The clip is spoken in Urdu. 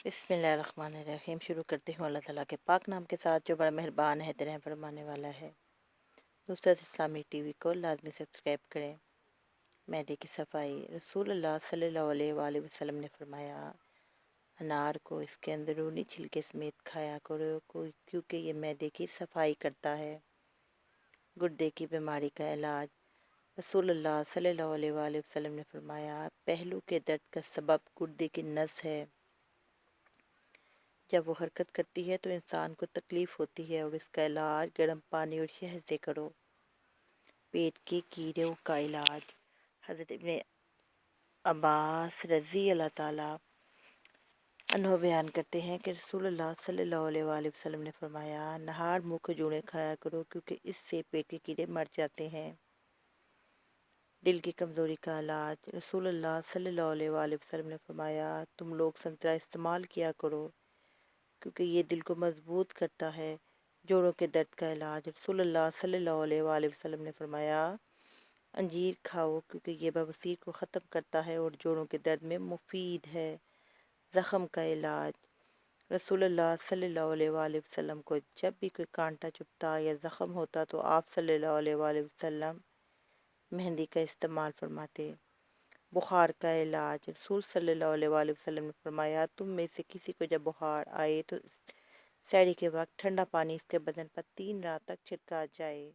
بسم اللہ الرحمن الرحیم۔ شروع کرتی ہوں اللہ تعالیٰ کے پاک نام کے ساتھ جو بڑا مہربان ہے، رحم فرمانے والا ہے۔ نصرت اسلامی ٹی وی کو لازمی سبسکرائب کریں۔ معدے کی صفائی۔ رسول اللہ صلی اللہ علیہ وآلہ وسلم نے فرمایا، انار کو اس کے اندرونی چھلکے سمیت کھایا کرو کیونکہ یہ معدے کی صفائی کرتا ہے۔ گردے کی بیماری کا علاج۔ رسول اللہ صلی اللہ علیہ وآلہ وسلم نے فرمایا، پہلو کے درد کا سبب گردے کی نس ہے۔ جب وہ حرکت کرتی ہے تو انسان کو تکلیف ہوتی ہے اور اس کا علاج گرم پانی اور شہد سے کرو۔ پیٹ کے کیڑوں کا علاج۔ حضرت ابن عباس رضی اللہ تعالیٰ عنہ بیان کرتے ہیں کہ رسول اللہ صلی اللہ علیہ وآلہ وسلم نے فرمایا، نہار منہ کھجوریں کھایا کرو کیونکہ اس سے پیٹ کے کیڑے مر جاتے ہیں۔ دل کی کمزوری کا علاج۔ رسول اللہ صلی اللہ علیہ وآلہ وسلم نے فرمایا، تم لوگ سنترا استعمال کیا کرو کیونکہ یہ دل کو مضبوط کرتا ہے۔ جوڑوں کے درد کا علاج۔ رسول اللہ صلی اللہ علیہ وآلہ وسلم نے فرمایا، انجیر کھاؤ کیونکہ یہ بواسیر کو ختم کرتا ہے اور جوڑوں کے درد میں مفید ہے۔ زخم کا علاج۔ رسول اللہ صلی اللہ علیہ وآلہ وسلم کو جب بھی کوئی کانٹا چبھتا یا زخم ہوتا تو آپ صلی اللہ علیہ وآلہ وسلم مہندی کا استعمال فرماتے۔ بخار کا علاج۔ رسول صلی اللہ علیہ وآلہ وسلم نے فرمایا، تم میں سے کسی کو جب بخار آئے تو سحری کے وقت ٹھنڈا پانی اس کے بدن پر 3 رات تک چھڑکا جائے۔